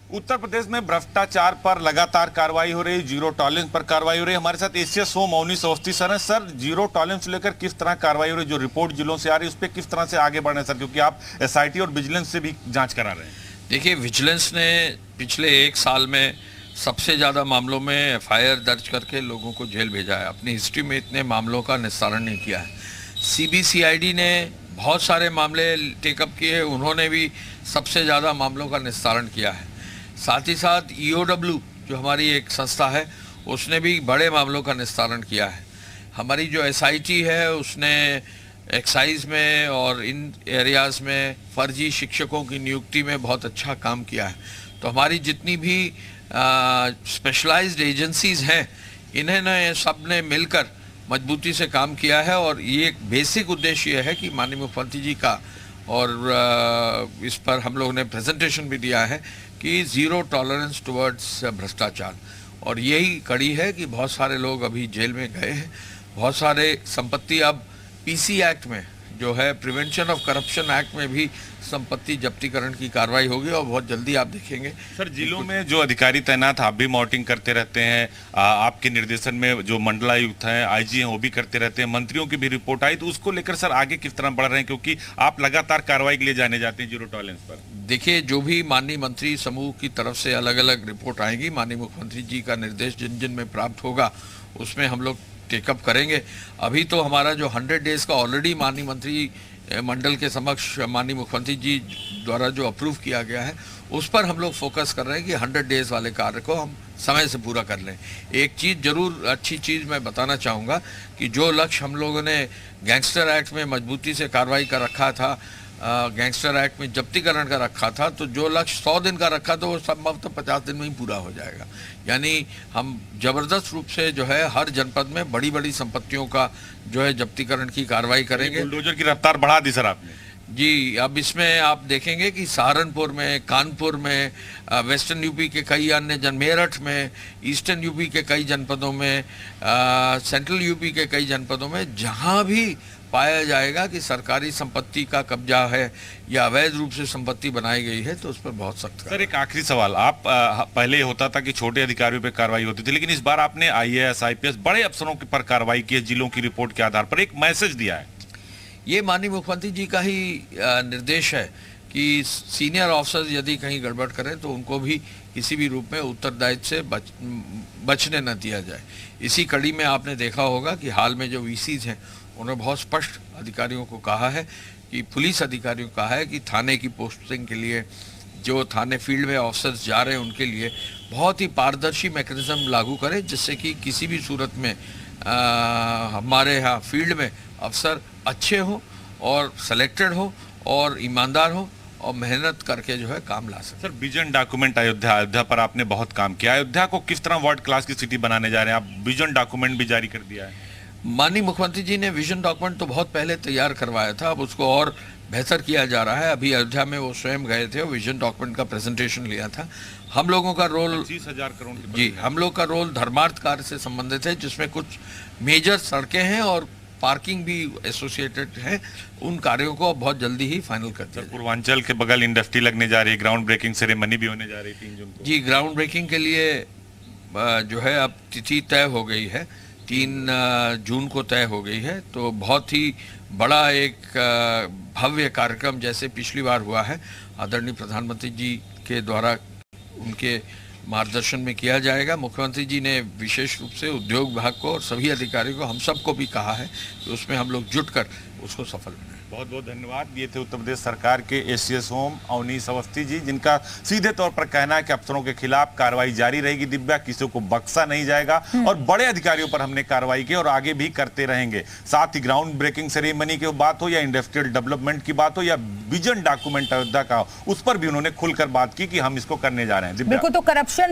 उत्तर प्रदेश में भ्रष्टाचार पर लगातार कार्रवाई हो रही, जीरो टॉलरेंस पर कार्रवाई हो रही है। हमारे साथ ACS home Awanish Awasthi sir हैं। सर, जीरो टॉलरेंस लेकर किस तरह कार्रवाई हो रही है, जो रिपोर्ट जिलों से आ रही है उस पर किस तरह से आगे बढ़ रहे हैं सर, क्योंकि आप एसआईटी और विजिलेंस से भी जांच करा रहे हैं। देखिए, विजिलेंस ने पिछले 1 साल में सबसे ज़्यादा मामलों में एफआईआर दर्ज करके लोगों को जेल भेजा है। अपनी हिस्ट्री में इतने मामलों का निस्तारण नहीं किया है। सीबीसीआईडी ने बहुत सारे मामले टेकअप किए, उन्होंने भी सबसे ज़्यादा मामलों का निस्तारण किया है। साथ ही साथ ईओडब्ल्यू जो हमारी एक संस्था है, उसने भी बड़े मामलों का निस्तारण किया है। हमारी जो एसआईटी है उसने एक्साइज में और इन एरियाज़ में फर्जी शिक्षकों की नियुक्ति में बहुत अच्छा काम किया है। तो हमारी जितनी भी स्पेशलाइज्ड एजेंसीज़ हैं, इन्होंने सब ने मिलकर मजबूती से काम किया है। और ये एक बेसिक उद्देश्य ये है कि माननीय मुख्यमंत्री जी का, और इस पर हम लोगों ने प्रेजेंटेशन भी दिया है कि ज़ीरो टॉलरेंस टुवर्ड्स भ्रष्टाचार। और यही कड़ी है कि बहुत सारे लोग अभी जेल में गए हैं। बहुत सारे संपत्ति अब पीसी एक्ट में, जो है प्रिवेंशन ऑफ करप्शन एक्ट में भी संपत्ति जब्तीकरण की कार्रवाई होगी और बहुत जल्दी आप देखेंगे। सर, जिलों में जो अधिकारी तैनात, आप भी मॉनिटरिंग करते रहते हैं, आपके निर्देशन में जो मंडलायुक्त हैं, आईजी हैं, वो भी करते रहते हैं, मंत्रियों की भी रिपोर्ट आई, तो उसको लेकर सर आगे किस तरह बढ़ रहे हैं, क्योंकि आप लगातार कार्रवाई के लिए जाने जाते हैं जीरो टॉलरेंस पर। देखिए, जो भी माननीय मंत्री समूह की तरफ से अलग अलग रिपोर्ट आएगी, माननीय मुख्यमंत्री जी का निर्देश जिन जिन में प्राप्त होगा उसमें हम लोग टेकअप करेंगे। अभी तो हमारा जो 100 डेज का ऑलरेडी माननीय मंत्री मंडल के समक्ष माननीय मुख्यमंत्री जी द्वारा जो अप्रूव किया गया है, उस पर हम लोग फोकस कर रहे हैं कि 100 डेज वाले कार्य को हम समय से पूरा कर लें। एक चीज़ जरूर, अच्छी चीज़ मैं बताना चाहूँगा कि जो लक्ष्य हम लोगों ने गैंगस्टर एक्ट में मजबूती से कार्रवाई कर रखा था, गैंगस्टर एक्ट में जब्तीकरण का रखा था, तो जो लक्ष्य 100 दिन का रखा था वो संभवतः 50 दिन में ही पूरा हो जाएगा। यानी हम जबरदस्त रूप से जो है हर जनपद में बड़ी बड़ी संपत्तियों का जो है जब्तीकरण की कार्रवाई करेंगे। बुलडोजर की रफ्तार बढ़ा दी सर आपने। जी, अब इसमें आप देखेंगे कि सहारनपुर में, कानपुर में, वेस्टर्न यूपी के कई अन्य मेरठ में, ईस्टर्न यूपी के कई जनपदों में, सेंट्रल यूपी के कई जनपदों में, जहां भी पाया जाएगा कि सरकारी संपत्ति का कब्जा है या अवैध रूप से संपत्ति बनाई गई है, तो उस पर बहुत सख्त। सर, एक आखिरी सवाल, आप पहले होता था कि छोटे अधिकारियों पर कार्रवाई होती थी, लेकिन इस बार आपने आईएएस आईपीएस बड़े अफसरों पर कार्रवाई की है, जिलों की रिपोर्ट के आधार पर एक मैसेज दिया है। ये माननीय मुख्यमंत्री जी का ही निर्देश है कि सीनियर ऑफिसर्स यदि कहीं गड़बड़ करें तो उनको भी किसी भी रूप में उत्तरदायित्व से बचने न दिया जाए। इसी कड़ी में आपने देखा होगा कि हाल में जो वीसीज हैं, उन्होंने बहुत स्पष्ट अधिकारियों को कहा है कि पुलिस अधिकारियों को कहा है कि थाने की पोस्टिंग के लिए जो थाने फील्ड में ऑफिसर्स जा रहे हैं उनके लिए बहुत ही पारदर्शी मैकेनिज्म लागू करें, जिससे कि किसी भी सूरत में हमारे यहाँ फील्ड में अफसर अच्छे हों और सेलेक्टेड हो और ईमानदार हो और मेहनत करके जो है काम ला सकें। सर, विजन डॉक्यूमेंट अयोध्या पर आपने बहुत काम किया। अयोध्या को किस तरह वर्ल्ड क्लास की सिटी बनाने जा रहे हैं आप? विजन डॉक्यूमेंट भी जारी कर दिया है। माननीय मुख्यमंत्री जी ने विजन डॉक्यूमेंट तो बहुत पहले तैयार करवाया था, अब उसको और बेहतर किया जा रहा है। अभी अयोध्या में वो स्वयं गए थे और विजन डॉक्यूमेंट का प्रेजेंटेशन लिया था। हम लोगों का रोल 25,000 करोड़ जी, हम लोग का रोल धर्मार्थ कार्य से संबंधित है, जिसमें कुछ मेजर सड़कें हैं और पार्किंग भी एसोसिएटेड है। उन कार्यों को बहुत जल्दी ही फाइनल कर दिया। पूर्वांचल के बगल इंडस्ट्री लगने जा रही है, ग्राउंड ब्रेकिंग सेरेमनी भी होने जा रही है 3 जून को। जी, ग्राउंड ब्रेकिंग के लिए जो है अब तिथि तय हो गई है, 3 जून को तय हो गई है। तो बहुत ही बड़ा एक भव्य कार्यक्रम जैसे पिछली बार हुआ है, आदरणीय प्रधानमंत्री जी के द्वारा उनके मार्गदर्शन में किया जाएगा। मुख्यमंत्री जी ने विशेष रूप से उद्योग विभाग को और सभी अधिकारियों को, हम सबको भी कहा है कि उसमें हम लोग जुटकर उसको सफल बनाएं। बहुत बहुत धन्यवाद। ये थे उत्तर प्रदेश सरकार के एसीएस होम अवनीश अवस्थी जी, जिनका सीधे तौर पर कहना है कि अफसरों के खिलाफ कार्रवाई जारी रहेगी। दिव्या, किसी को बख्शा नहीं जाएगा और बड़े अधिकारियों पर हमने कार्रवाई की और आगे भी करते रहेंगे। साथ ही ग्राउंड ब्रेकिंग सेरेमनी की बात हो या इंडस्ट्रियल डेवलपमेंट की बात हो या विजन डॉक्यूमेंट अयोध्या का, उस पर भी उन्होंने खुलकर बात की कि हम इसको करने जा रहे हैं। बिल्कुल, तो करप्शन